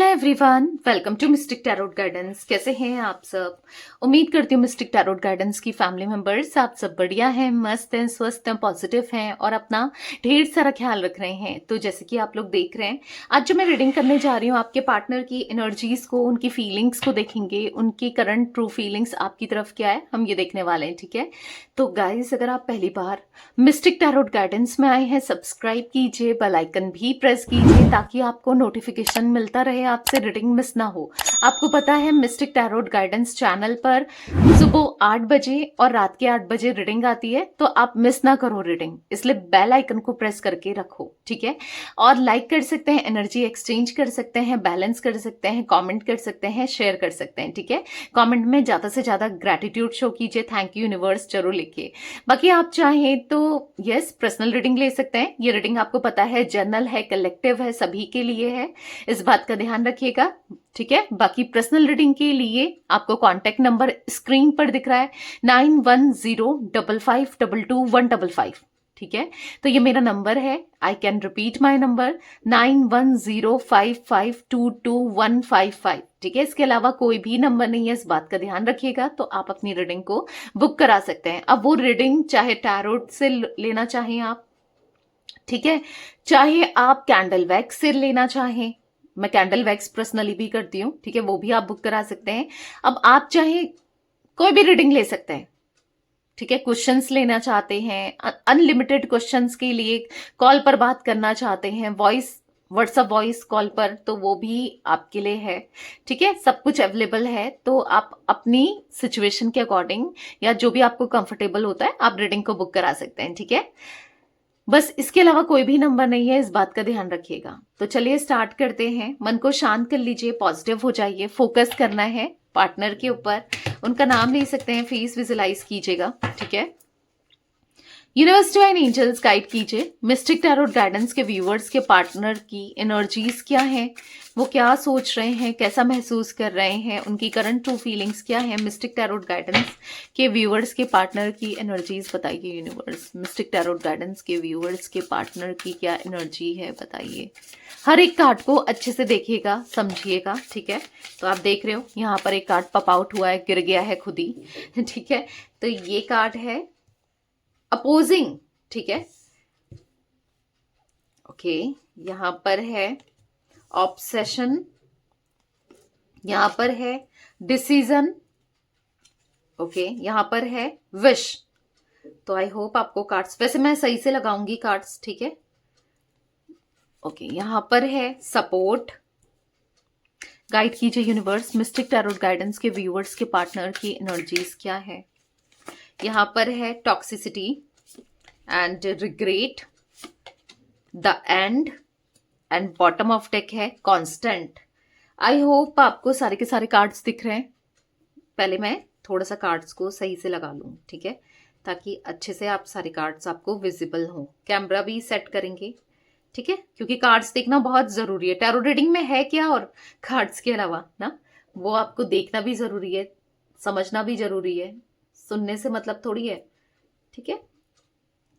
Hi everyone, welcome to Mystic Tarot Guidance. कैसे हैं आप सब? उम्मीद करती हूँ मिस्टिक टैरोट गाइडेंस की फैमिली मेंबर्स आप सब बढ़िया हैं, मस्त हैं, स्वस्थ हैं, पॉजिटिव हैं और अपना ढेर सारा ख्याल रख रहे हैं। तो जैसे कि आप लोग देख रहे हैं, आज जो मैं रीडिंग करने जा रही हूँ, आपके पार्टनर की एनर्जीज को, उनकी फीलिंग्स को देखेंगे। उनकी करंट ट्रू फीलिंग्स आपकी तरफ क्या है, हम ये देखने वाले हैं। ठीक है, तो गाइज अगर आप पहली बार मिस्टिक टैरोट गाइडेंस में आए हैं, सब्सक्राइब कीजिए, बेल आइकन भी प्रेस कीजिए ताकि आपको नोटिफिकेशन मिलता रहे, आपसे रीडिंग मिस ना हो। आपको पता है मिस्टिक टैरोट गाइडेंस चैनल पर सुबह 8 बजे और रात के 8 बजे रीडिंग आती है, तो आप मिस ना करो रीडिंग, इसलिए बेल आइकन को प्रेस करके रखो। ठीक है, और लाइक कर सकते हैं, एनर्जी एक्सचेंज कर सकते हैं, बैलेंस कर सकते हैं, कमेंट कर सकते हैं, शेयर कर सकते हैं। ठीक है, कमेंट में ज्यादा से ज्यादा ग्रेटिट्यूड शो कीजिए, थैंक यू यूनिवर्स जरूर लिखिए। बाकी आप चाहें तो यस पर्सनल रीडिंग ले सकते हैं। ये रीडिंग आपको पता है जनरल है, कलेक्टिव है, सभी के लिए है, इस बात का ध्यान रखिएगा। ठीक है, बाकी पर्सनल रीडिंग के लिए आपको कॉन्टेक्ट नंबर स्क्रीन पर दिख रहा है 9105522155। ठीक है, तो ये मेरा नंबर है। I can repeat my number 9105522155। ठीक है, इसके अलावा कोई भी नंबर नहीं है, इस बात का ध्यान रखिएगा। तो आप अपनी रीडिंग को बुक करा सकते हैं। अब वो रीडिंग चाहे टैरोट से लेना चाहें आप, ठीक है, चाहे आप कैंडल वैक्स से लेना चाहें, मैं कैंडल वैक्स पर्सनली भी करती हूँ। ठीक है, वो भी आप बुक करा सकते हैं। अब आप चाहे कोई भी रीडिंग ले सकते हैं। ठीक है, क्वेश्चंस लेना चाहते हैं, अनलिमिटेड क्वेश्चंस के लिए कॉल पर बात करना चाहते हैं, वॉइस व्हाट्सएप वॉइस कॉल पर, तो वो भी आपके लिए है। ठीक है, सब कुछ अवेलेबल है। तो आप अपनी सिचुएशन के अकॉर्डिंग या जो भी आपको कंफर्टेबल होता है, आप रीडिंग को बुक करा सकते हैं। ठीक है, बस इसके अलावा कोई भी नंबर नहीं है, इस बात का ध्यान रखिएगा। तो चलिए स्टार्ट करते हैं। मन को शांत कर लीजिए, पॉजिटिव हो जाइए, फोकस करना है पार्टनर के ऊपर। उनका नाम ले सकते हैं, फेस विजुलाइज कीजिएगा। ठीक है, यूनिवर्स डिवाइन एंजल्स गाइड कीजिए मिस्टिक टैरोट गाइडेंस के व्यूअर्स के पार्टनर की एनर्जीज क्या हैं, वो क्या सोच रहे हैं, कैसा महसूस कर रहे हैं, उनकी करंट ट्रू फीलिंग्स क्या है। मिस्टिक टैरोट गाइडेंस के व्यूअर्स के पार्टनर की एनर्जीज बताइए यूनिवर्स। मिस्टिक टैरोट गाइडेंस के व्यूअर्स के पार्टनर की क्या एनर्जी है बताइए। हर एक कार्ड को अच्छे से देखिएगा, समझिएगा। ठीक है, तो आप देख रहे हो यहाँ पर एक कार्ड पॉप आउट हुआ है, गिर गया है खुद ही। ठीक है, तो ये कार्ड है अपोजिंग। ठीक है, ओके, यहां पर है ऑब्सेशन, यहां पर है डिसीजन, ओके, यहां पर है विश। तो आई होप आपको कार्ड्स, वैसे मैं सही से लगाऊंगी कार्ड्स। ठीक है, ओके, यहां पर है सपोर्ट। गाइड कीजिए यूनिवर्स मिस्टिक टैरोट गाइडेंस के व्यूअर्स के पार्टनर की एनर्जीज क्या है। यहां पर है toxicity and regret, the end bottom of deck है कांस्टेंट। आई होप आपको सारे के सारे कार्ड्स दिख रहे हैं। पहले मैं थोड़ा सा कार्ड्स को सही से लगा लूं, ठीक है, ताकि अच्छे से आप सारे कार्ड्स आपको विजिबल हो। कैमरा भी सेट करेंगे, ठीक है, क्योंकि कार्ड्स देखना बहुत जरूरी है। टैरो रीडिंग में है क्या और कार्ड्स के अलावा ना, वो आपको देखना भी जरूरी है, समझना भी जरूरी है, सुनने से मतलब थोड़ी है। ठीक है,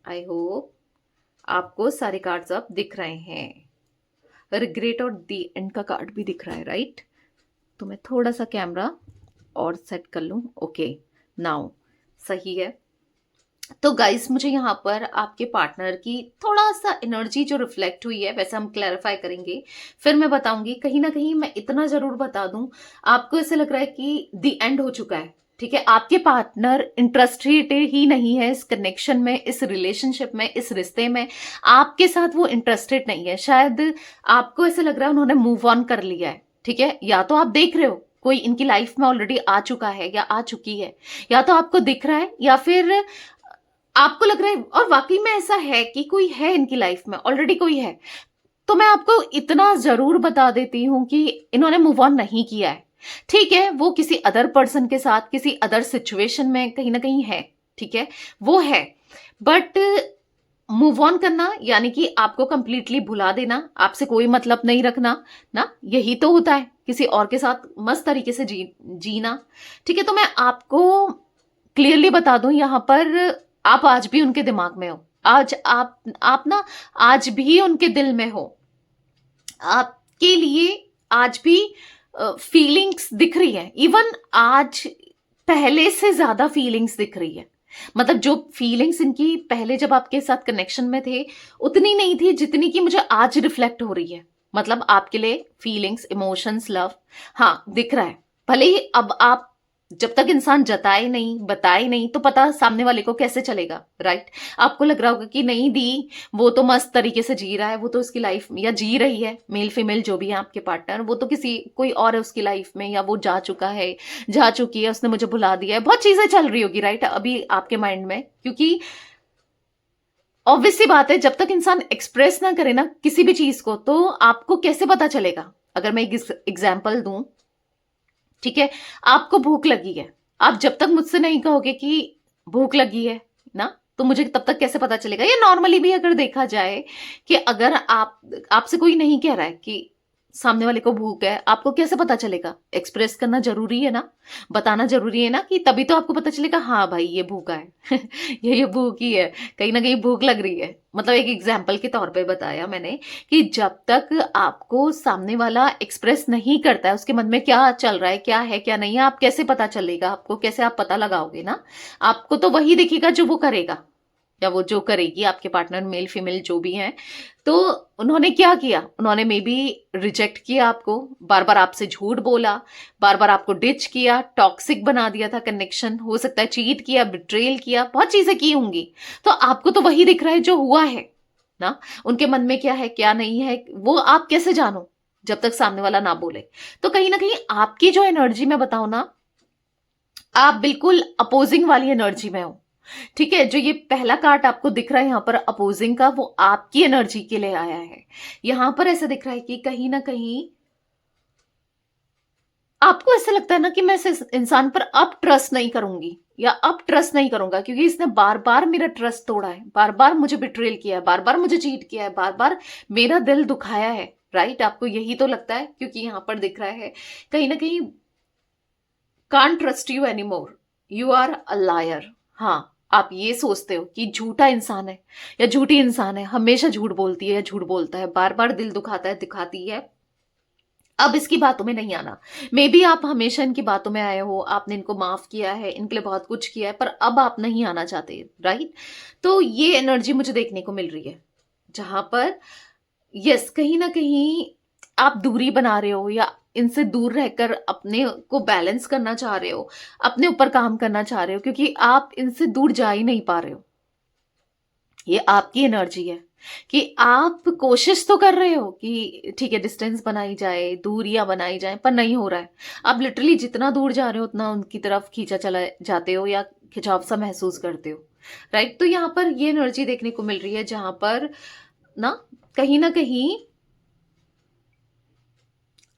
आई होप आपको सारे कार्ड्स अब दिख रहे हैं। रिग्रेट और दी एंड का कार्ड भी दिख रहा है, राइट। तो मैं थोड़ा सा कैमरा और सेट कर लूं। ओके, नाउ सही है। तो गाइस मुझे यहाँ पर आपके पार्टनर की थोड़ा सा एनर्जी जो रिफ्लेक्ट हुई है, वैसे हम क्लैरिफाई करेंगे, फिर मैं बताऊंगी। कहीं ना कहीं मैं इतना जरूर बता दूं, आपको ऐसे लग रहा है कि दी एंड हो चुका है। ठीक है, आपके पार्टनर इंटरेस्टेड ही नहीं है इस कनेक्शन में, इस रिलेशनशिप में, इस रिश्ते में। आपके साथ वो इंटरेस्टेड नहीं है। शायद आपको ऐसे लग रहा है उन्होंने मूव ऑन कर लिया है। ठीक है, या तो आप देख रहे हो कोई इनकी लाइफ में ऑलरेडी आ चुका है या आ चुकी है, या तो आपको दिख रहा है, या फिर आपको लग रहा है और वाकई में ऐसा है कि कोई है इनकी लाइफ में, ऑलरेडी कोई है। तो मैं आपको इतना जरूर बता देती हूं कि इन्होंने मूव ऑन नहीं किया है। ठीक है, वो किसी अदर पर्सन के साथ, किसी अदर सिचुएशन में कहीं ना कहीं है। ठीक है, वो है, बट मूव ऑन करना यानी कि आपको कंप्लीटली भुला देना, आपसे कोई मतलब नहीं रखना ना, यही तो होता है, किसी और के साथ मस्त तरीके से जीना। ठीक है, तो मैं आपको क्लियरली बता दूं, यहां पर आप आज भी उनके दिमाग में हो, आज आप ना आज भी उनके दिल में हो। आपके लिए आज भी फीलिंग्स दिख रही है, इवन आज पहले से ज्यादा फीलिंग्स दिख रही है। मतलब जो फीलिंग्स इनकी पहले जब आपके साथ कनेक्शन में थे उतनी नहीं थी जितनी कि मुझे आज रिफ्लेक्ट हो रही है। मतलब आपके लिए फीलिंग्स, इमोशंस, लव, हाँ दिख रहा है। भले ही अब आप, जब तक इंसान जताए नहीं, बताए नहीं, तो पता सामने वाले को कैसे चलेगा, राइट? आपको लग रहा होगा कि नहीं दी, वो तो मस्त तरीके से जी रहा है, वो तो उसकी लाइफ या जी रही है, मेल फीमेल जो भी है आपके पार्टनर, वो तो किसी कोई और है उसकी लाइफ में, या वो जा चुका है, जा चुकी है, उसने मुझे भुला दिया है, बहुत चीजें चल रही होगी, राइट, अभी आपके माइंड में। क्योंकि ऑब्वियस सी बात है, जब तक इंसान एक्सप्रेस ना करे ना किसी भी चीज को, तो आपको कैसे पता चलेगा? अगर मैं एक एग्जाम्पल दूं, ठीक है, आपको भूख लगी है, आप जब तक मुझसे नहीं कहोगे कि भूख लगी है ना, तो मुझे तब तक कैसे पता चलेगा? या नॉर्मली भी अगर देखा जाए कि अगर आपसे कोई नहीं कह रहा है कि सामने वाले को भूख है, आपको कैसे पता चलेगा? एक्सप्रेस करना जरूरी है ना, बताना जरूरी है ना, कि तभी तो आपको पता चलेगा हाँ भाई ये भूखा है ये भूख ही है, कहीं ना कहीं भूख लग रही है। मतलब एक एग्जाम्पल के तौर पे बताया मैंने कि जब तक आपको सामने वाला एक्सप्रेस नहीं करता है उसके मन में क्या चल रहा है, क्या है क्या नहीं है, आप कैसे पता चलेगा? आपको कैसे आप पता लगाओगे ना? आपको तो वही दिखेगा जो वो करेगा या वो जो करेगी, आपके पार्टनर मेल फीमेल जो भी हैं। तो उन्होंने क्या किया? उन्होंने मे बी रिजेक्ट किया आपको, बार बार आपसे झूठ बोला, बार बार आपको डिच किया, टॉक्सिक बना दिया था कनेक्शन, हो सकता है चीट किया, बिट्रेल किया, बहुत चीजें की होंगी। तो आपको तो वही दिख रहा है जो हुआ है ना, उनके मन में क्या है क्या नहीं है वो आप कैसे जानो जब तक सामने वाला ना बोले? तो कहीं ना कहीं आपकी जो एनर्जी मैं बताऊं ना, आप बिल्कुल अपोजिंग वाली एनर्जी में हो, ठीक है? जो ये पहला कार्ड आपको दिख रहा है यहाँ पर अपोजिंग का, वो आपकी एनर्जी के लिए आया है। यहां पर ऐसा दिख रहा है कि कहीं ना कहीं आपको ऐसा लगता है ना कि मैं इस इंसान पर अब ट्रस्ट नहीं करूंगी या अब ट्रस्ट नहीं करूंगा, क्योंकि इसने बार बार मेरा ट्रस्ट तोड़ा है, बार बार मुझे बिट्रेल किया है, बार बार मुझे चीट किया है, बार बार मेरा दिल दुखाया है, राइट? आपको यही तो लगता है, क्योंकि यहां पर दिख रहा है कहीं ना कहीं can't trust you any more, you are a liar. हाँ, आप ये सोचते हो कि झूठा इंसान है या झूठी इंसान है, हमेशा झूठ बोलती है या झूठ बोलता है, बार बार दिल दुखाता है, दिखाती है, अब इसकी बातों में नहीं आना। मे बी आप हमेशा इनकी बातों में आए हो, आपने इनको माफ किया है, इनके लिए बहुत कुछ किया है, पर अब आप नहीं आना चाहते, राइट? तो ये एनर्जी मुझे देखने को मिल रही है, जहां पर यस कहीं ना कहीं आप दूरी बना रहे हो या इनसे दूर रहकर अपने को बैलेंस करना चाह रहे हो, अपने ऊपर काम करना चाह रहे हो, क्योंकि आप इनसे दूर जा ही नहीं पा रहे हो। ये आपकी एनर्जी है कि आप कोशिश तो कर रहे हो कि ठीक है डिस्टेंस बनाई जाए, दूरियां बनाई जाए, पर नहीं हो रहा है। आप लिटरली जितना दूर जा रहे हो उतना उनकी तरफ खींचा चला जाते हो या खिंचाव सा महसूस करते हो, राइट? तो यहाँ पर ये एनर्जी देखने को मिल रही है जहां पर ना कहीं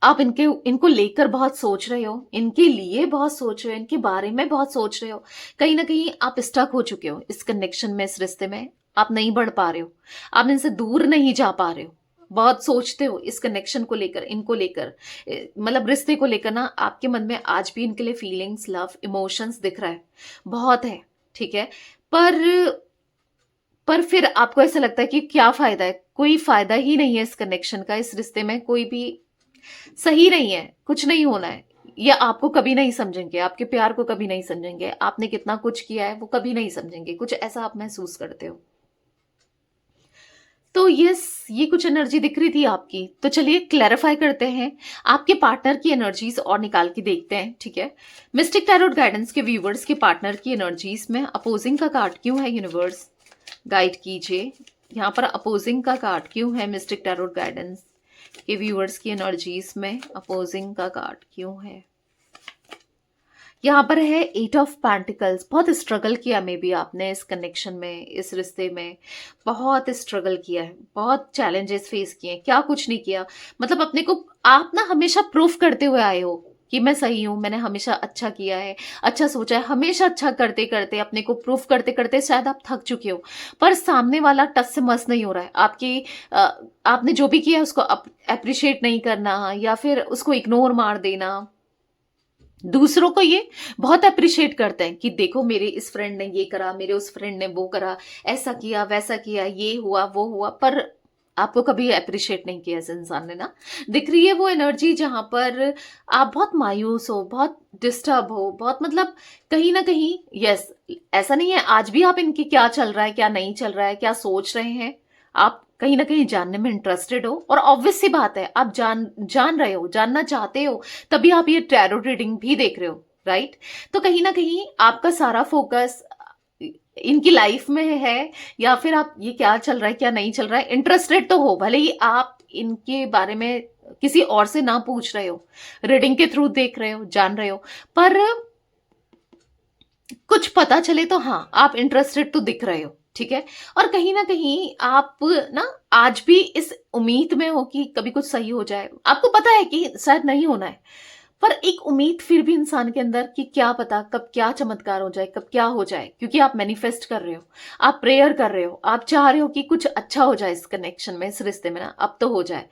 आप इनको लेकर बहुत सोच रहे हो, इनके लिए बहुत सोच रहे हो, इनके बारे में बहुत सोच रहे हो, कहीं ना कहीं आप स्टक हो चुके हो इस कनेक्शन में, इस रिश्ते में आप नहीं बढ़ पा रहे हो, आप इनसे दूर नहीं जा पा रहे हो, बहुत सोचते हो इस कनेक्शन को लेकर, इनको लेकर, मतलब रिश्ते को लेकर ना आपके मन में आज भी इनके लिए फीलिंग्स, लव, इमोशंस दिख रहा है, बहुत है, ठीक है? पर फिर आपको ऐसा लगता है कि क्या फायदा है? कोई फायदा ही नहीं है इस कनेक्शन का, इस रिश्ते में कोई भी सही नहीं है, कुछ नहीं होना है, या आपको कभी नहीं समझेंगे, आपके प्यार को कभी नहीं समझेंगे, आपने कितना कुछ किया है वो कभी नहीं समझेंगे, कुछ ऐसा आप महसूस करते हो। तो यस, ये कुछ एनर्जी दिख रही थी आपकी। तो चलिए क्लैरिफाई करते हैं आपके पार्टनर की एनर्जीज और निकाल के देखते हैं, ठीक है? मिस्टिक टैरोट गाइडेंस के व्यूवर्स के पार्टनर की एनर्जीज में अपोजिंग का कार्ड क्यों है? यूनिवर्स गाइड कीजिए, यहाँ पर अपोजिंग का कार्ड क्यों है? मिस्टिक टैरोट गाइडेंस के व्यूअर्स की एनर्जीज में अपोजिंग का कार्ड क्यों है? यहाँ पर है 8 ऑफ पेंटिकल्स। बहुत स्ट्रगल किया मे बी आपने इस कनेक्शन में, इस रिश्ते में बहुत स्ट्रगल किया है, बहुत चैलेंजेस फेस किए हैं, क्या कुछ नहीं किया, मतलब अपने को आप ना हमेशा प्रूफ करते हुए आए हो कि मैं सही हूं, मैंने हमेशा अच्छा किया है, अच्छा सोचा है, हमेशा अच्छा करते करते अपने को प्रूफ करते करते शायद आप थक चुके हो, पर सामने वाला टस से मस नहीं हो रहा है आपकी। आपने जो भी किया है उसको अप्रिशिएट नहीं करना या फिर उसको इग्नोर मार देना। दूसरों को ये बहुत अप्रिशिएट करते हैं कि देखो मेरे इस फ्रेंड ने ये करा, मेरे उस फ्रेंड ने वो करा, ऐसा किया वैसा किया, ये हुआ वो हुआ, पर आपको कभी अप्रिशिएट नहीं किया इस इंसान ने ना। दिख रही है वो एनर्जी जहां पर आप बहुत मायूस हो, बहुत डिस्टर्ब हो, बहुत मतलब कहीं ना कहीं, यस, ऐसा नहीं है आज भी आप इनकी क्या चल रहा है क्या नहीं चल रहा है क्या सोच रहे हैं, आप कहीं ना कहीं जानने में इंटरेस्टेड हो, और ऑब्वियस सी बात है आप जान रहे हो, जानना चाहते हो, तभी आप ये टैरो रीडिंग भी देख रहे हो, राइट। तो कहीं ना कहीं आपका सारा फोकस इनकी लाइफ में है, या फिर आप ये क्या चल रहा है क्या नहीं चल रहा है इंटरेस्टेड तो हो, भले ही आप इनके बारे में किसी और से ना पूछ रहे हो, रीडिंग के थ्रू देख रहे हो, जान रहे हो, पर कुछ पता चले तो हाँ आप इंटरेस्टेड तो दिख रहे हो, ठीक है। और कहीं ना कहीं आप ना आज भी इस उम्मीद में हो कि कभी कुछ सही हो जाए, आपको पता है कि शायद नहीं होना है, पर एक उम्मीद फिर भी इंसान के अंदर कि क्या पता कब क्या चमत्कार हो जाए, कब क्या हो जाए, क्योंकि आप मैनिफेस्ट कर रहे हो, आप प्रेयर कर रहे हो, आप चाह रहे हो कि कुछ अच्छा हो जाए इस कनेक्शन में, इस रिश्ते में ना, अब तो हो जाए।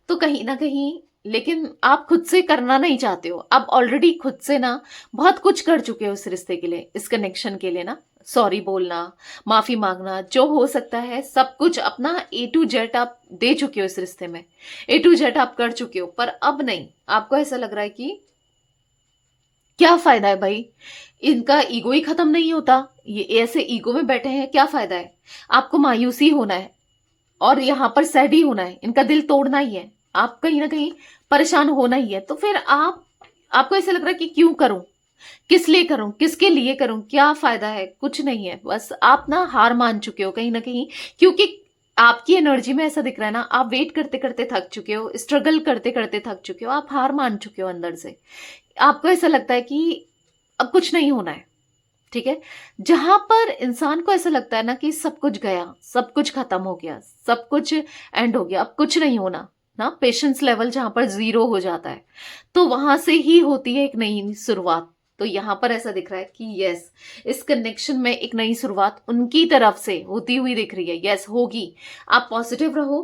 तो कहीं ना कहीं लेकिन आप खुद से करना नहीं चाहते हो, आप ऑलरेडी खुद से ना बहुत कुछ कर चुके हो इस रिश्ते के लिए, इस कनेक्शन के लिए ना, सॉरी बोलना, माफी मांगना, जो हो सकता है सब कुछ अपना A to Z आप दे चुके हो इस रिश्ते में, A to Z आप कर चुके हो, पर अब नहीं, आपको ऐसा लग रहा है कि क्या फायदा है भाई, इनका ईगो ही खत्म नहीं होता, ये ऐसे ईगो में बैठे हैं, क्या फायदा है, आपको मायूसी होना है और यहां पर सैड ही होना है, इनका दिल तोड़ना ही है, आप कहीं ना कहीं परेशान होना ही है, तो फिर आपको ऐसा लग रहा है कि क्यों करूं, किस लिए करूं, किसके लिए करूं, क्या फायदा है, कुछ नहीं है, बस आप ना हार मान चुके हो कहीं ना कहीं, क्योंकि आपकी एनर्जी में ऐसा दिख रहा है ना, आप वेट करते करते थक चुके हो, स्ट्रगल करते करते थक चुके हो, आप हार मान चुके हो अंदर से, आपको ऐसा लगता है कि अब कुछ नहीं होना है, ठीक है। जहां पर इंसान को ऐसा लगता है ना कि सब कुछ गया, सब कुछ खत्म हो गया, सब कुछ एंड हो गया, अब कुछ नहीं होना ना, पेशेंस लेवल जहां पर 0 हो जाता है, तो वहां से ही होती है एक नई शुरुआत। तो यहां पर ऐसा दिख रहा है कि यस, इस कनेक्शन में एक नई शुरुआत उनकी तरफ से होती हुई दिख रही है, यस होगी। आप पॉजिटिव रहो,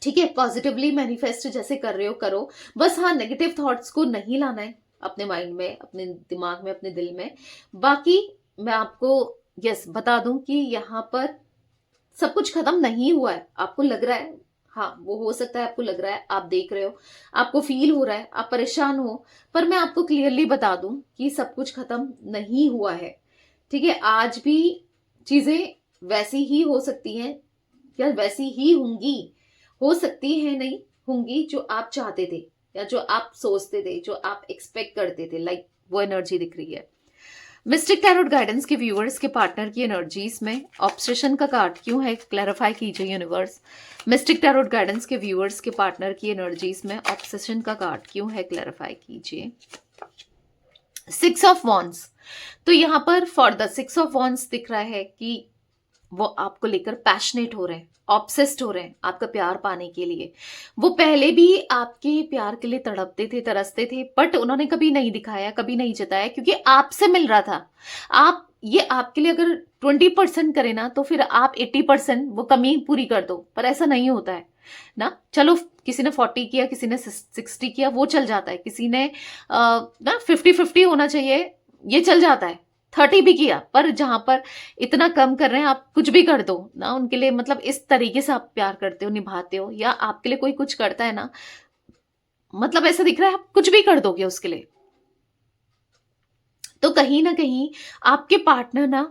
ठीक है, पॉजिटिवली मैनिफेस्ट जैसे कर रहे हो करो, बस हाँ नेगेटिव थॉट्स को नहीं लाना है अपने माइंड में, अपने दिमाग में, अपने दिल में। बाकी मैं आपको यस बता दूं कि यहाँ पर सब कुछ खत्म नहीं हुआ है, आपको लग रहा है, हाँ वो हो सकता है आपको लग रहा है, आप देख रहे हो, आपको फील हो रहा है, आप परेशान हो, पर मैं आपको क्लियरली बता दूं कि सब कुछ खत्म नहीं हुआ है, ठीक है। आज भी चीजें वैसी ही हो सकती हैं, या वैसी ही होंगी, हो सकती है नहीं होंगी, जो आप चाहते थे या जो आप सोचते थे, जो आप एक्सपेक्ट करते थे, लाइक वो एनर्जी दिख रही है। मिस्टिक टैरोट गाइडेंस के व्यूअर्स के पार्टनर की एनर्जीज में ऑब्सेशन का कार्ड क्यों है, क्लैरिफाई कीजिए यूनिवर्स। मिस्टिक टैरोट गाइडेंस के व्यूअर्स के पार्टनर की एनर्जीज में ऑब्सेशन का कार्ड क्यों है, क्लैरिफाई कीजिए। 6 ऑफ वॉन्ड्स, तो यहाँ पर फॉर द 6 ऑफ वॉन्ड्स दिख रहा है कि वो आपको लेकर पैशनेट हो रहे हैं, ऑब्सेस्ड हो रहे हैं आपका प्यार पाने के लिए। वो पहले भी आपके प्यार के लिए तड़पते थे, तरसते थे, बट उन्होंने कभी नहीं दिखाया, कभी नहीं जताया, क्योंकि आपसे मिल रहा था। आप ये आपके लिए अगर 20% करे ना, तो फिर आप 80% वो कमी पूरी कर दो, पर ऐसा नहीं होता है ना। चलो किसी ने 40 किया, किसी ने 60 किया, वो चल जाता है, किसी ने ना 50-50 होना चाहिए, ये चल जाता है, 30 भी किया, पर जहां पर इतना कम कर रहे हैं, आप कुछ भी कर दो ना उनके लिए, मतलब इस तरीके से आप प्यार करते हो, निभाते हो, या आपके लिए कोई कुछ करता है ना, मतलब ऐसा दिख रहा है आप कुछ भी कर दोगे उसके लिए। तो कहीं ना कहीं आपके पार्टनर ना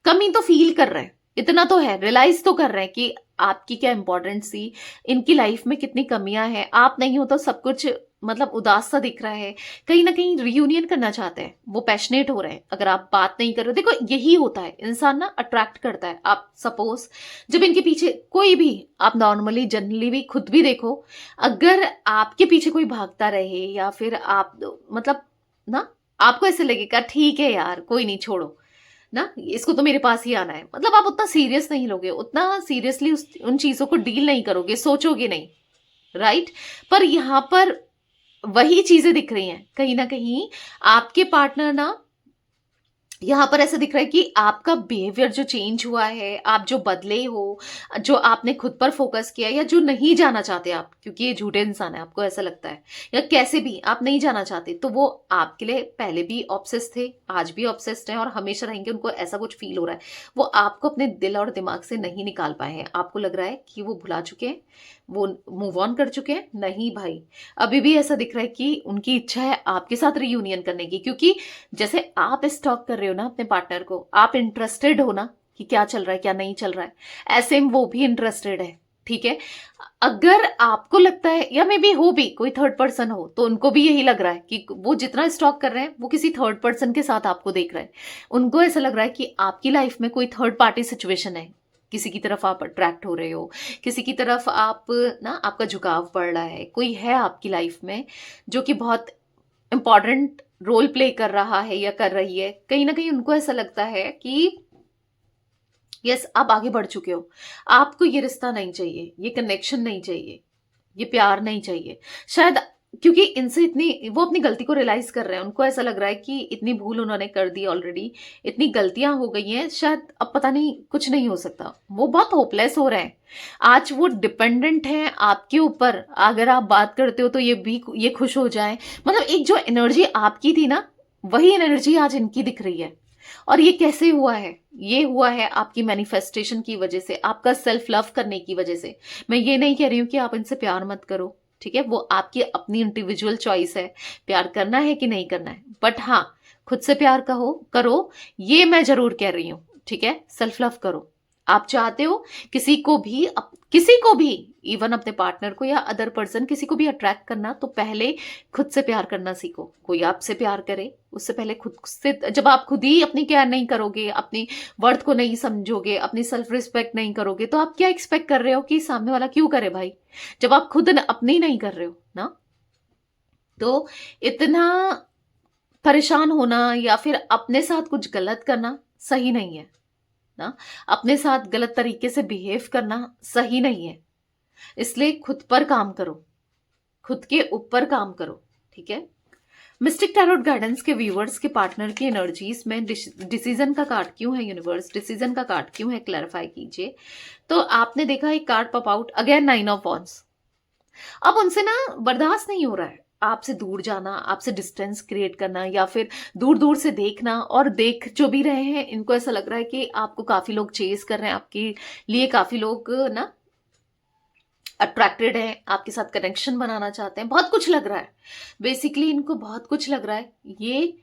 कमी तो फील कर रहे हैं, इतना तो है, रियलाइज तो कर रहे हैं कि आपकी क्या इंपॉर्टेंस थी, इनकी लाइफ में कितनी कमियां हैं, आप नहीं हो तो सब कुछ मतलब उदास सा दिख रहा है, कहीं ना कहीं रियूनियन करना चाहते हैं, वो पैशनेट हो रहे हैं। अगर आप बात नहीं कर रहे हो, देखो यही होता है, इंसान ना अट्रैक्ट करता है। आप सपोज जब इनके पीछे कोई भी, आप नॉर्मली जनरली भी खुद भी देखो, अगर आपके पीछे कोई भागता रहे, या फिर आप मतलब ना, आपको ऐसे लगेगा ठीक है यार कोई नहीं छोड़ो ना, इसको तो मेरे पास ही आना है, मतलब आप उतना सीरियस नहीं लोगे, उतना सीरियसली उन चीजों को डील नहीं करोगे, सोचोगे नहीं, राइट। पर यहां पर वही चीजें दिख रही हैं, कहीं ना कहीं आपके पार्टनर ना यहाँ पर ऐसा दिख रहा है कि आपका बिहेवियर जो चेंज हुआ है, आप जो बदले हो, जो आपने खुद पर फोकस किया या जो नहीं जाना चाहते आप, क्योंकि ये झूठे इंसान है, आपको ऐसा लगता है, या कैसे भी आप नहीं जाना चाहते, तो वो आपके लिए पहले भी ऑब्सेस थे, आज भी ऑब्सेस्ड हैं और हमेशा रहेंगे। उनको ऐसा कुछ फील हो रहा है, वो आपको अपने दिल और दिमाग से नहीं निकाल पाए हैं। आपको लग रहा है कि वो भुला चुके हैं, वो मूव ऑन कर चुके हैं। नहीं भाई, अभी भी ऐसा दिख रहा है कि उनकी इच्छा है आपके साथ रीयूनियन करने की, क्योंकि जैसे आप स्टॉक कर रहे हो ना अपने पार्टनर को, आप इंटरेस्टेड हो ना कि क्या चल रहा है क्या नहीं चल रहा है, ऐसे में वो भी इंटरेस्टेड है। ठीक है, अगर आपको लगता है या मे बी हो भी कोई थर्ड पर्सन हो, तो उनको भी यही लग रहा है कि वो जितना स्टॉक कर रहे हैं वो किसी थर्ड पर्सन के साथ आपको देख रहे हैं। उनको ऐसा लग रहा है कि आपकी लाइफ में कोई थर्ड पार्टी सिचुएशन है, किसी की तरफ आप अट्रैक्ट हो रहे हो, किसी की तरफ आप ना, आपका झुकाव पड़ रहा है, कोई है आपकी लाइफ में जो कि बहुत इंपॉर्टेंट रोल प्ले कर रहा है या कर रही है। कहीं ना कहीं उनको ऐसा लगता है कि यस, आप आगे बढ़ चुके हो, आपको ये रिश्ता नहीं चाहिए, ये कनेक्शन नहीं चाहिए, ये प्यार नहीं चाहिए। शायद क्योंकि इनसे इतनी, वो अपनी गलती को रियलाइज कर रहे हैं, उनको ऐसा लग रहा है कि इतनी भूल उन्होंने कर दी ऑलरेडी, इतनी गलतियां हो गई हैं, शायद अब पता नहीं कुछ नहीं हो सकता। वो बहुत होपलेस हो रहे हैं। आज वो डिपेंडेंट हैं आपके ऊपर, अगर आप बात करते हो तो ये खुश हो जाए। मतलब एक जो एनर्जी आपकी थी ना, वही एनर्जी आज इनकी दिख रही है। और ये कैसे हुआ है? ये हुआ है आपकी मैनिफेस्टेशन की वजह से, आपका सेल्फ लव करने की वजह से। मैं ये नहीं कह रही हूं कि आप इनसे प्यार मत करो, ठीक है, वो आपकी अपनी इंडिविजुअल चॉइस है, प्यार करना है कि नहीं करना है। बट हाँ, खुद से प्यार करो, ये मैं जरूर कह रही हूं। ठीक है, सेल्फ लव करो। आप चाहते हो किसी को भी, इवन अपने पार्टनर को या अदर पर्सन, किसी को भी अट्रैक्ट करना, तो पहले खुद से प्यार करना सीखो। कोई आपसे प्यार करे उससे पहले खुद से, जब आप खुद ही अपनी केयर नहीं करोगे, अपनी वर्थ को नहीं समझोगे, अपनी सेल्फ रिस्पेक्ट नहीं करोगे, तो आप क्या एक्सपेक्ट कर रहे हो कि सामने वाला क्यों करे भाई, जब आप खुद अपनी नहीं कर रहे हो ना। तो इतना परेशान होना या फिर अपने साथ कुछ गलत करना सही नहीं है ना, अपने साथ गलत तरीके से बिहेव करना सही नहीं है। इसलिए खुद पर काम करो, खुद के ऊपर काम करो। ठीक है, मिस्टिक टैरोट गाइडेंस के व्यूअर्स के पार्टनर की एनर्जीज में डिसीजन का कार्ड क्यों है यूनिवर्स, डिसीजन का कार्ड क्यों है, क्लैरिफाई कीजिए। तो आपने देखा एक card pop out again, 9 of wands. अब उनसे ना बर्दाश्त नहीं हो रहा है आपसे दूर जाना, आपसे डिस्टेंस क्रिएट करना, या फिर दूर दूर से देखना। और देख जो भी रहे हैं, इनको ऐसा लग रहा है कि आपको काफी लोग चेज कर रहे हैं, आपके लिए काफी लोग ना अट्रैक्टेड हैं, आपके साथ कनेक्शन बनाना चाहते हैं। बहुत कुछ लग रहा है, बेसिकली इनको बहुत कुछ लग रहा है। ये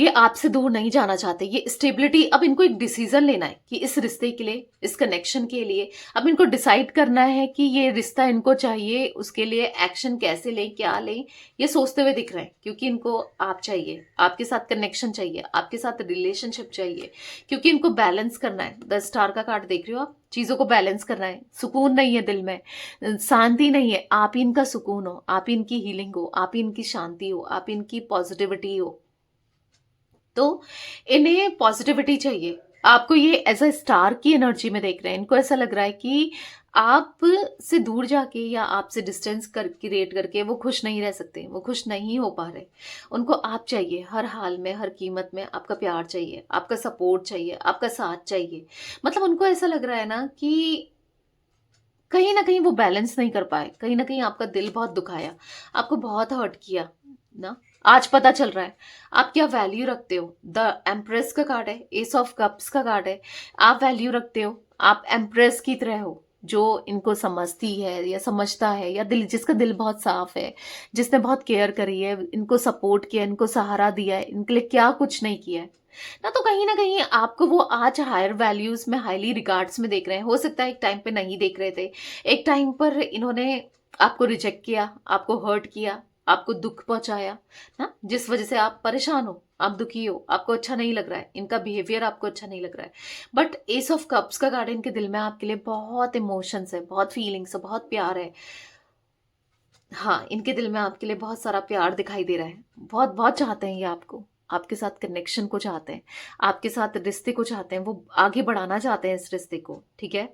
आपसे दूर नहीं जाना चाहते, ये स्टेबिलिटी। अब इनको एक डिसीजन लेना है कि इस रिश्ते के लिए, इस कनेक्शन के लिए, अब इनको डिसाइड करना है कि ये रिश्ता इनको चाहिए, उसके लिए एक्शन कैसे लें, क्या लें, ये सोचते हुए दिख रहे हैं। क्योंकि इनको आप चाहिए, आपके साथ कनेक्शन चाहिए, आपके साथ रिलेशनशिप चाहिए, क्योंकि इनको बैलेंस करना है। 10 स्टार का कार्ड देख रहे हो आप, चीजों को बैलेंस करना है। सुकून नहीं है दिल में, शांति नहीं है, आप ही इनका सुकून हो, आप ही इनकी हीलिंग हो, आप ही इनकी शांति हो, आप इनकी पॉजिटिविटी हो। तो इन्हें पॉजिटिविटी चाहिए। आपको ये एज अ स्टार की एनर्जी में देख रहे हैं। इनको ऐसा लग रहा है कि आप से दूर जाके या आपसे डिस्टेंस कर क्रिएट करके वो खुश नहीं रह सकते, वो खुश नहीं हो पा रहे। उनको आप चाहिए, हर हाल में, हर कीमत में आपका प्यार चाहिए, आपका सपोर्ट चाहिए, आपका साथ चाहिए। मतलब उनको ऐसा लग रहा है कि कहीं ना कहीं वो बैलेंस नहीं कर पाए, कहीं ना कहीं आपका दिल बहुत दुखाया, आपको बहुत हर्ट किया ना। आज पता चल रहा है आप क्या वैल्यू रखते हो। द एम्प्रेस का कार्ड है, एस ऑफ कप्स का कार्ड है। आप वैल्यू रखते हो, आप एम्प्रेस की तरह हो, जो इनको समझती है या समझता है, या जिसका दिल बहुत साफ है, जिसने बहुत केयर करी है, इनको सपोर्ट किया, इनको सहारा दिया है, इनके लिए क्या कुछ नहीं किया है ना। तो कहीं ना कहीं आपको वो आज हायर वैल्यूज में, हाईली रिगार्ड्स में देख रहे हैं। हो सकता है एक टाइम पे नहीं देख रहे थे, एक टाइम पर इन्होंने आपको रिजेक्ट किया, आपको हर्ट किया, आपको दुख पहुंचाया ना, जिस वजह से आप परेशान हो, आप दुखी हो, आपको अच्छा नहीं लग रहा है, इनका बिहेवियर आपको अच्छा नहीं लग रहा है। बट एस ऑफ कप्स का कार्ड, इनके दिल में आपके लिए बहुत इमोशंस है, बहुत फीलिंग्स है, बहुत प्यार है। हाँ, इनके दिल में आपके लिए बहुत सारा प्यार दिखाई दे रहा है। बहुत बहुत चाहते हैं ये आपको, आपके साथ कनेक्शन को चाहते हैं, आपके साथ रिश्ते को चाहते हैं, वो आगे बढ़ाना चाहते हैं इस रिश्ते को। ठीक है,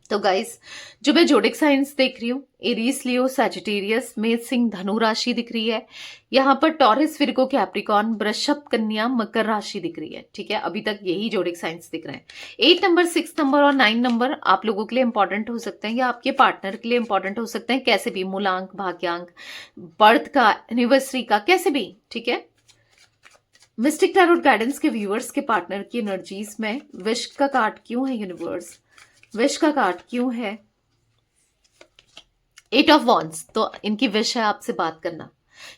तो गाइस, जो मैं जोडिक साइंस देख रही हूँ, एरीज, लियो, सैजिटेरियस, मेष, सिंह, धनु राशि दिख रही है। यहाँ पर टॉरस, विर्गो, कैप्रिकॉर्न, वृषभ, कन्या, मकर राशि दिख रही है। ठीक है, अभी तक यही जोडिक साइंस दिख रहे हैं। 8 नंबर, 6 नंबर और 9 नंबर आप लोगों के लिए इंपॉर्टेंट हो सकते हैं या आपके पार्टनर के लिए इंपॉर्टेंट हो सकते हैं, कैसे भी, मूलांक, भाग्यांक, बर्थ का, एनिवर्सरी का, कैसे भी। ठीक है, मिस्टिक टैरोट गाइडेंस के व्यूअर्स के पार्टनर की एनर्जीज में विश का कार्ड क्यों है यूनिवर्स, विश का कार्ड क्यों है 8 ऑफ वॉन्ड्स। तो इनकी विश है आपसे बात करना,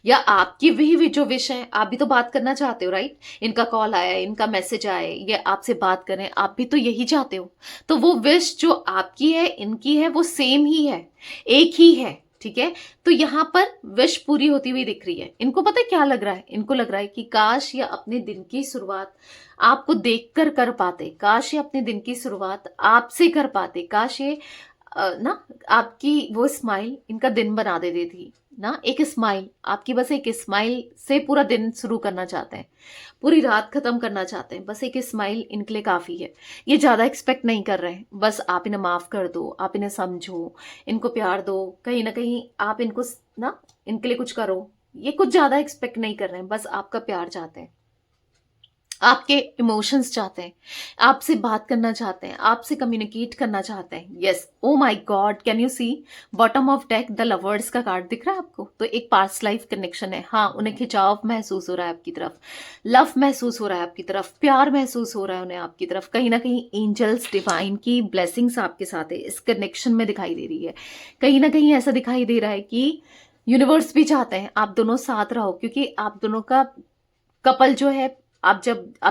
या आपकी भी जो विश है, आप भी तो बात करना चाहते हो, राइट। इनका कॉल आया, इनका मैसेज आया, ये आपसे बात करें, आप भी तो यही चाहते हो। तो वो विश जो आपकी है, इनकी है, वो सेम ही है, एक ही है। ठीक है, तो यहां पर विश पूरी होती हुई दिख रही है। इनको पता है क्या लग रहा है, इनको लग रहा है कि काश ये अपने दिन की शुरुआत आपको देखकर कर पाते, काश ये अपने दिन की शुरुआत आपसे कर पाते, काश ये ना आपकी वो स्माइल इनका दिन बना देती थी ना। एक स्माइल, आपकी बस एक स्माइल से पूरा दिन शुरू करना चाहते हैं, पूरी रात खत्म करना चाहते हैं, बस एक स्माइल इनके लिए काफी है। ये ज्यादा एक्सपेक्ट नहीं कर रहे हैं, बस आप इन्हें माफ कर दो, आप इन्हें समझो, इनको प्यार दो, कहीं ना कहीं आप इनको ना इनके लिए कुछ करो। ये कुछ ज्यादा एक्सपेक्ट नहीं कर रहे हैं, बस आपका प्यार चाहते हैं, आपके इमोशंस चाहते हैं, आपसे बात करना चाहते हैं, आपसे कम्युनिकेट करना चाहते हैं। Yes, oh my God, can you see bottom of deck the lovers का कार्ड दिख रहा है आपको। तो एक पास्ट लाइफ कनेक्शन है। हाँ, उन्हें खिंचाव महसूस हो रहा है आपकी तरफ, लव महसूस हो रहा है आपकी तरफ, प्यार महसूस हो रहा है उन्हें आपकी तरफ। कहीं ना कहीं एंजल्स, डिवाइन की ब्लेसिंग्स आपके साथ है, इस कनेक्शन में दिखाई दे रही है। कहीं ना कहीं ऐसा दिखाई दे रहा है कि यूनिवर्स भी चाहते हैं आप दोनों साथ रहो, क्योंकि आप दोनों का कपल जो है, आप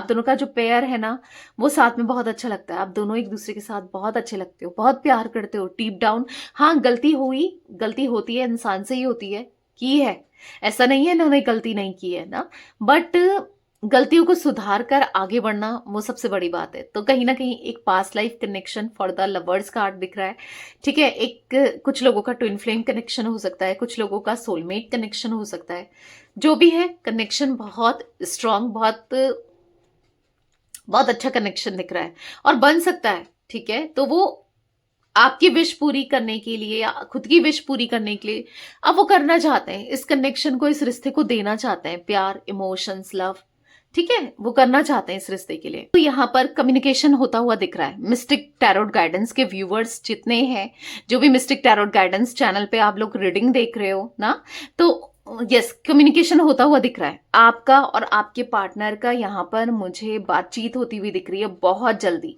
दोनों का जो पेयर है ना, वो साथ में बहुत अच्छा लगता है। आप दोनों एक दूसरे के साथ बहुत अच्छे लगते हो, बहुत प्यार करते हो डीप डाउन। हाँ, गलती होती है, इंसान से ही होती है, की है, ऐसा नहीं है इन्होंने गलती नहीं की है ना, बट गलतियों को सुधार कर आगे बढ़ना, वो सबसे बड़ी बात है। तो कहीं ना कहीं एक past life connection for the lovers card दिख रहा है। ठीक है, एक कुछ लोगों का ट्विन फ्लेम कनेक्शन हो सकता है, कुछ लोगों का सोलमेट कनेक्शन हो सकता है। जो भी है, कनेक्शन बहुत स्ट्रांग, बहुत बहुत अच्छा कनेक्शन दिख रहा है और बन सकता है। ठीक है, तो वो आपकी विश पूरी करने के लिए या खुद की विश पूरी करने के लिए अब वो करना चाहते हैं, इस कनेक्शन को, इस रिश्ते को देना चाहते हैं प्यार, इमोशंस, लव। ठीक है, वो करना चाहते हैं इस रिश्ते के लिए। तो यहाँ पर कम्युनिकेशन होता हुआ दिख रहा है। मिस्टिक टैरोट गाइडेंस के व्यूवर्स जितने हैं, जो भी मिस्टिक टैरोट गाइडेंस चैनल पे आप लोग रीडिंग देख रहे हो ना, तो यस, कम्युनिकेशन होता हुआ दिख रहा है आपका और आपके पार्टनर का। यहाँ पर मुझे बातचीत होती हुई दिख रही है बहुत जल्दी।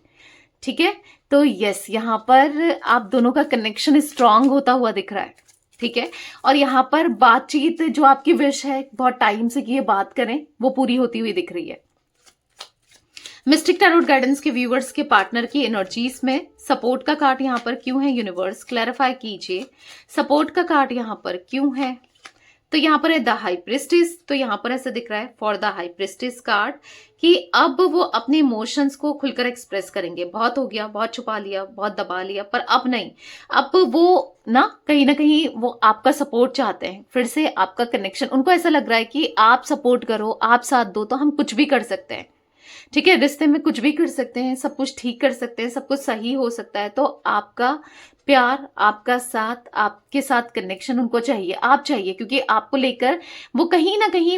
ठीक है, तो यस, यहाँ पर आप दोनों का कनेक्शन स्ट्रांग होता हुआ दिख रहा है। ठीक है, और यहाँ पर बातचीत, जो आपकी विश है बहुत टाइम से कि ये बात करें, वो पूरी होती हुई दिख रही है। मिस्टिक टैरोट गाइडेंस के व्यूअर्स के पार्टनर की एनर्जीज में सपोर्ट का कार्ड यहाँ पर क्यों है यूनिवर्स, क्लैरिफाई कीजिए। सपोर्ट का कार्ड यहाँ पर क्यों है। तो यहाँ पर है द हाई प्रिस्टेस। तो यहाँ पर ऐसा दिख रहा है for the high priestess card कि अब वो अपने इमोशंस को खुलकर एक्सप्रेस करेंगे। बहुत हो गया, बहुत छुपा लिया, बहुत दबा लिया, पर अब नहीं। अब वो ना कहीं वो आपका सपोर्ट चाहते हैं, फिर से आपका कनेक्शन। उनको ऐसा लग रहा है कि आप सपोर्ट करो, आप साथ दो, तो हम कुछ भी कर सकते हैं। ठीक है, रिश्ते में कुछ भी कर सकते हैं, सब कुछ ठीक कर सकते हैं, सब कुछ सही हो सकता है। तो आपका प्यार, आपका साथ, आपके साथ कनेक्शन उनको चाहिए, आप चाहिए, क्योंकि आपको लेकर वो कहीं ना कहीं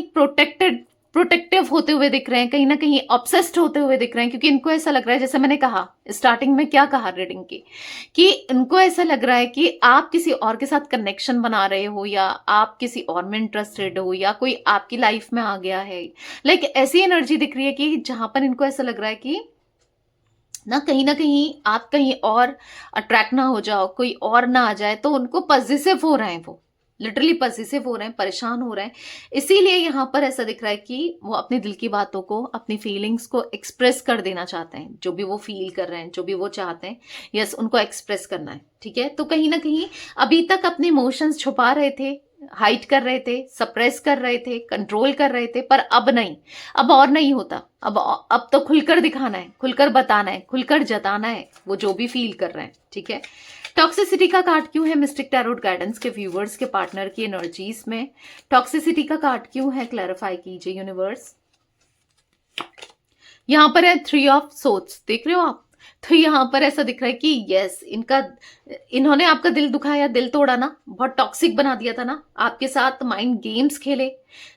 प्रोटेक्टिव होते हुए दिख रहे हैं, कहीं ना कहीं ऑब्सेस्ड होते हुए दिख रहे हैं। क्योंकि इनको ऐसा लग रहा है, जैसे मैंने कहा स्टार्टिंग में, क्या कहा रीडिंग की, कि इनको ऐसा लग रहा है कि आप किसी और के साथ कनेक्शन बना रहे हो, या आप किसी और में इंटरेस्टेड हो, या कोई आपकी लाइफ में आ गया है। लाइक ऐसी एनर्जी दिख रही है कि जहां पर इनको ऐसा लग रहा है कि ना कहीं आप कहीं और अट्रैक्ट ना हो जाओ, कोई और ना आ जाए, तो उनको पॉजिटिव हो रहे हैं, वो लिटरली पॉजिटिव हो रहे हैं, परेशान हो रहे हैं। इसीलिए यहाँ पर ऐसा दिख रहा है कि वो अपने दिल की बातों को, अपनी फीलिंग्स को एक्सप्रेस कर देना चाहते हैं। जो भी वो फील कर रहे हैं, जो भी वो चाहते हैं, यस, उनको एक्सप्रेस करना है। ठीक है, तो कहीं ना कहीं अभी तक अपने इमोशंस छुपा रहे थे, हाइड कर रहे थे, सप्रेस कर रहे थे, कंट्रोल कर रहे थे, पर अब नहीं, अब और नहीं होता। अब तो खुलकर दिखाना है, खुलकर बताना है, खुलकर जताना है वो जो भी फील कर रहे हैं। ठीक है, टॉक्सिसिटी का कार्ड क्यों है मिस्टिक टैरोट गाइडेंस के व्यूवर्स के पार्टनर की एनर्जीज में। टॉक्सिसिटी का कार्ड क्यों है, क्लैरिफाई कीजिए यूनिवर्स। यहां पर है 3 ऑफ सोर्ड्स, देख रहे हो आप। तो यहाँ पर ऐसा दिख रहा है कि यस, इन्होंने आपका दिल दुखाया, दिल तोड़ा ना, बहुत टॉक्सिक बना दिया था ना, आपके साथ माइंड गेम्स खेले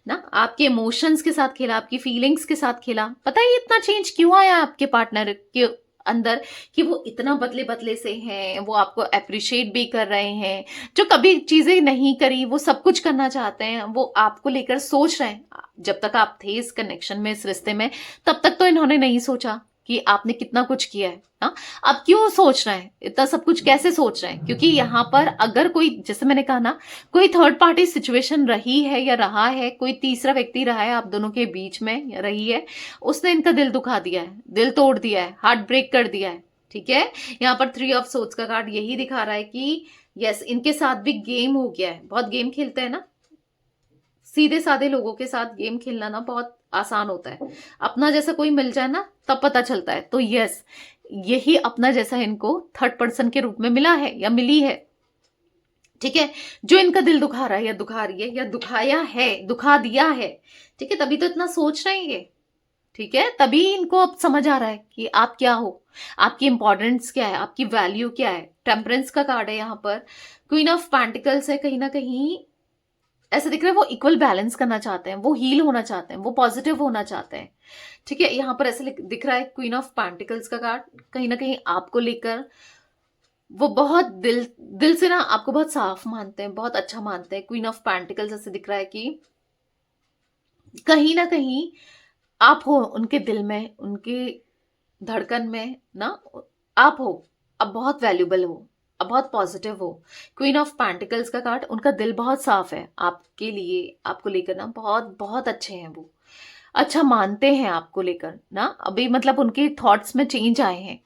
ना, आपके इमोशंस के साथ खेला, आपकी फीलिंग्स के साथ खेला। पता है इतना चेंज क्यों आया आपके पार्टनर के अंदर, कि वो इतना बदले बदले से हैं, वो आपको अप्रिशिएट भी कर रहे हैं, जो कभी चीजें नहीं करी वो सब कुछ करना चाहते हैं, वो आपको लेकर सोच रहे हैं। जब तक आप थे इस कनेक्शन में, इस रिश्ते में, तब तक तो इन्होंने नहीं सोचा कि आपने कितना कुछ किया है ना। अब क्यों सोच रहे हैं इतना सब कुछ, कैसे सोच रहे हैं? क्योंकि यहाँ पर अगर कोई, जैसे मैंने कहा ना, कोई थर्ड पार्टी सिचुएशन रही है या रहा है, कोई तीसरा व्यक्ति रहा है आप दोनों के बीच में या रही है, उसने इनका दिल दुखा दिया है, दिल तोड़ दिया है, हार्ट ब्रेक कर दिया है। ठीक है, यहाँ पर 3 ऑफ सोर्ड्स का कार्ड यही दिखा रहा है कि यस, इनके साथ भी गेम हो गया है। बहुत गेम खेलते हैं ना, सीधे साधे लोगों के साथ गेम खेलना ना बहुत आसान होता है। अपना जैसा कोई मिल जाए ना तब पता चलता है। तो यस, यही अपना जैसा इनको थर्ड पर्सन के रूप में मिला है या मिली है। ठीक है, जो इनका दिल दुखा रहा है या दुखा रही है या दुखाया है, दुखा दिया है। ठीक है, तभी तो इतना सोच रहे हैं ये। ठीक है, तभी इनको अब समझ आ रहा है कि आप क्या हो, आपकी इंपॉर्टेंस क्या है, आपकी वैल्यू क्या है। टेम्परेंस का कार्ड है यहाँ पर, क्वीन ऑफ पेंटिकल्स है। कहीं ना कहीं ऐसा दिख रहा है वो इक्वल बैलेंस करना चाहते हैं, वो हील होना चाहते हैं, वो पॉजिटिव होना चाहते हैं। ठीक है, यहाँ पर ऐसे दिख रहा है क्वीन ऑफ पेंटिकल्स का कार्ड। कहीं ना कहीं आपको लेकर वो बहुत दिल से ना आपको बहुत साफ मानते हैं, बहुत अच्छा मानते हैं। क्वीन ऑफ पेंटिकल्स ऐसे दिख रहा है कि कहीं ना कहीं आप हो उनके दिल में, उनके धड़कन में ना, आप हो, अब बहुत वैल्यूबल हो, अब बहुत पॉजिटिव हो। क्वीन ऑफ पेंटिकल्स का कार्ड, उनका दिल बहुत साफ है आपके लिए, आपको लेकर ना बहुत बहुत अच्छे हैं, वो अच्छा मानते हैं आपको लेकर ना। अभी मतलब उनके थॉट्स में चेंज आए हैं।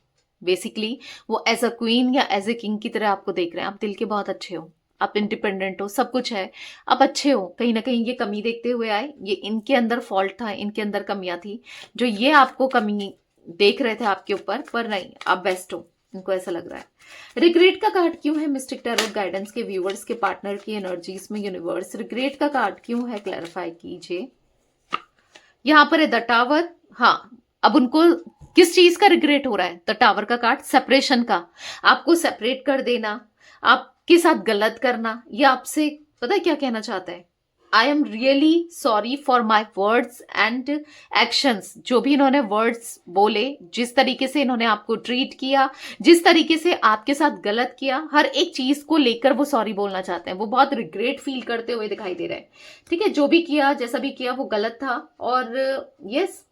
बेसिकली वो एज अ क्वीन या एज ए किंग की तरह आपको देख रहे हैं। आप दिल के बहुत अच्छे हो, आप इंडिपेंडेंट हो, सब कुछ है, आप अच्छे हो। कहीं ना कहीं ये कमी देखते हुए आए, ये इनके अंदर फॉल्ट था, इनके अंदर कमियां थी, जो ये आपको कमी देख रहे थे आपके ऊपर, पर नहीं, आप बेस्ट हो, इनको ऐसा लग रहा है। रिग्रेट का कार्ड क्यों है मिस्टिक टैरोट गाइडेंस के व्यूअर्स के पार्टनर की एनर्जीज में? यूनिवर्स, रिग्रेट का कार्ड क्यों है, क्लैरिफाई कीजिए। यहां पर है द टावर। हाँ, अब उनको किस चीज का रिग्रेट हो रहा है? द टावर का कार्ड सेपरेशन का, आपको सेपरेट कर देना, आपके साथ गलत करना, या आपसे पता है क्या कहना चाहता है? I am really sorry for my words and actions. जो भी इन्होंने वर्ड्स बोले, जिस तरीके से इन्होंने आपको ट्रीट किया, जिस तरीके से आपके साथ गलत किया, हर एक चीज को लेकर वो सॉरी बोलना चाहते हैं। वो बहुत रिग्रेट फील करते हुए दिखाई दे रहे हैं। ठीक है, जो भी किया, जैसा भी किया, वो गलत था, और यस,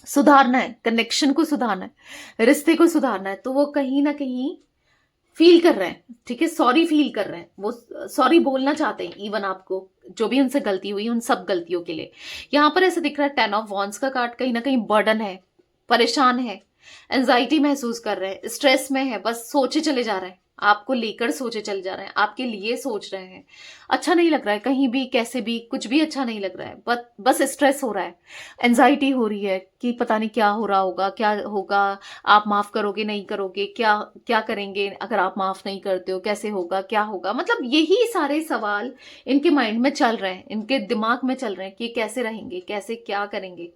सुधारना है, कनेक्शन को सुधारना है, रिश्ते को सुधारना है। तो वो कहीं ना कहीं फील कर रहे हैं। ठीक है, सॉरी फील कर रहे हैं, वो सॉरी बोलना चाहते हैं इवन आपको, जो भी उनसे गलती हुई उन सब गलतियों के लिए। यहां पर ऐसे दिख रहा है 10 ऑफ वॉन्ड्स का कार्ड। कहीं ना कहीं बर्डन है, परेशान है, एंजाइटी महसूस कर रहे हैं, स्ट्रेस में है, बस सोचे चले जा रहे हैं, आपको लेकर सोचे चले जा रहे हैं, आपके लिए सोच रहे हैं। अच्छा नहीं लग रहा है, कहीं भी कैसे भी कुछ भी अच्छा नहीं लग रहा है, बस स्ट्रेस हो रहा है, एंजाइटी हो रही है कि पता नहीं क्या हो रहा होगा, क्या होगा, आप माफ करोगे नहीं करोगे, क्या क्या करेंगे अगर आप माफ नहीं करते हो, कैसे होगा, क्या होगा। मतलब यही सारे सवाल इनके माइंड में चल रहे हैं, इनके दिमाग में चल रहे हैं कि कैसे रहेंगे, कैसे क्या करेंगे।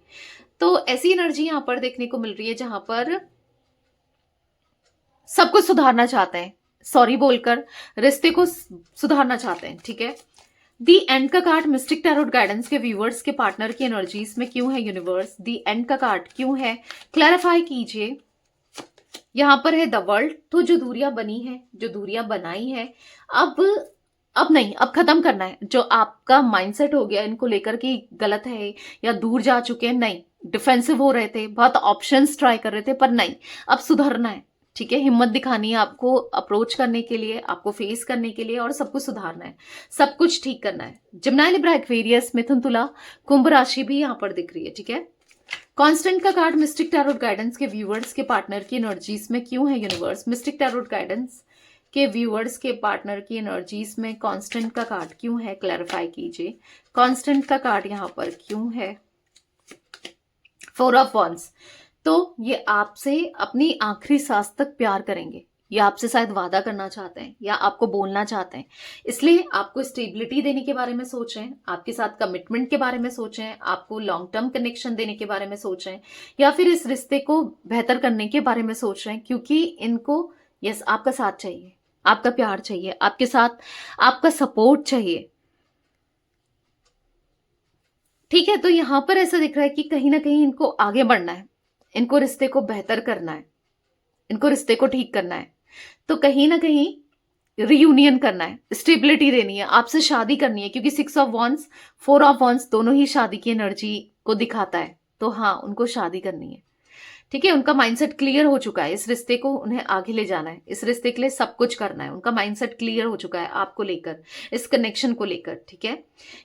तो ऐसी एनर्जी यहां पर देखने को मिल रही है जहां पर सब कुछ सुधारना चाहते हैं, सॉरी बोलकर रिश्ते को सुधारना चाहते हैं। ठीक है, दी एंड का कार्ड मिस्टिक टैरोट गाइडेंस के व्यूअर्स के पार्टनर की एनर्जीज में क्यों है यूनिवर्स? दी एंड का कार्ड क्यों है, क्लैरिफाई कीजिए। यहां पर है द वर्ल्ड। तो जो दूरियां बनी है, जो दूरियां बनाई है, अब नहीं, अब खत्म करना है। जो आपका माइंडसेट हो गया इनको लेकर कि गलत है या दूर जा चुके हैं, नहीं, डिफेंसिव हो रहे थे, बहुत ऑप्शंस ट्राई कर रहे थे, पर नहीं, अब सुधरना है। ठीक है, हिम्मत दिखानी है आपको अप्रोच करने के लिए, आपको फेस करने के लिए, और सब कुछ सुधारना है, सब कुछ ठीक करना है। जिम्नाई, लिब्रा, एक्वेरियस, मिथुन, तुला, कुंभ राशि भी यहां पर दिख रही है। ठीक है, कांस्टेंट का कार्ड मिस्टिक टैरोट गाइडेंस के व्यूअर्स के पार्टनर की एनर्जीज में क्यों है यूनिवर्स? मिस्टिक टैरोट गाइडेंस के व्यूअर्स के पार्टनर की एनर्जीज में कांस्टेंट का कार्ड क्यों है, क्लैरिफाई कीजिए। कांस्टेंट का कार्ड यहां पर क्यों है? 4 ऑफ वॉन्ड्स। तो ये आपसे अपनी आखिरी सांस तक प्यार करेंगे, या आपसे शायद वादा करना चाहते हैं या आपको बोलना चाहते हैं, इसलिए आपको स्टेबिलिटी देने के बारे में सोच रहे हैं, आपके साथ कमिटमेंट के बारे में सोच रहे हैं, आपको लॉन्ग टर्म कनेक्शन देने के बारे में सोच रहे हैं, या फिर इस रिश्ते को बेहतर करने के बारे में सोच रहे हैं, क्योंकि इनको यस आपका साथ चाहिए, आपका प्यार चाहिए, आपके साथ आपका सपोर्ट चाहिए। ठीक है, तो यहां पर ऐसा दिख रहा है कि कहीं ना कहीं इनको आगे बढ़ना है, इनको रिश्ते को बेहतर करना है, इनको रिश्ते को ठीक करना है, तो कहीं ना कहीं रियूनियन करना है, स्टेबिलिटी देनी है, आपसे शादी करनी है, क्योंकि 6 ऑफ वॉन्स 4 ऑफ वॉन्स दोनों ही शादी की एनर्जी को दिखाता है। तो हाँ, उनको शादी करनी है। ठीक है, उनका माइंडसेट क्लियर हो चुका है, इस रिश्ते को उन्हें आगे ले जाना है, इस रिश्ते के लिए सब कुछ करना है, उनका माइंडसेट क्लियर हो चुका है आपको लेकर, इस कनेक्शन को लेकर। ठीक है,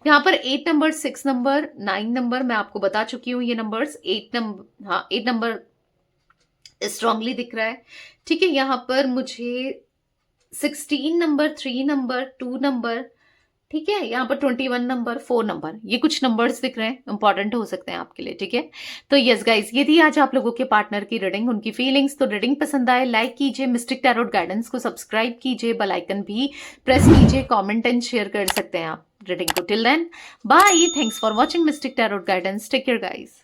यहाँ पर 8 नंबर, 6 नंबर, 9 नंबर मैं आपको बता चुकी हूँ, ये नंबर्स 8 नंबर, हाँ 8 नंबर स्ट्रांगली दिख रहा है। ठीक है, यहाँ पर मुझे 16 नंबर, 3 नंबर, 2 नंबर, ठीक है, यहाँ पर 21 नंबर, 4 नंबर, ये कुछ नंबर्स दिख रहे हैं, इंपॉर्टेंट हो सकते हैं आपके लिए। ठीक है, तो यस गाइस, ये थी आज आप लोगों के पार्टनर की रीडिंग, उनकी फीलिंग्स। तो रीडिंग पसंद आए लाइक कीजिए, मिस्टिक टैरोट गाइडेंस को सब्सक्राइब कीजिए, बेल आइकन भी प्रेस कीजिए, कमेंट एंड शेयर कर सकते हैं आप रीडिंग को। Till then bye, thanks for watching Mystic Tarot Guidance, take care guys.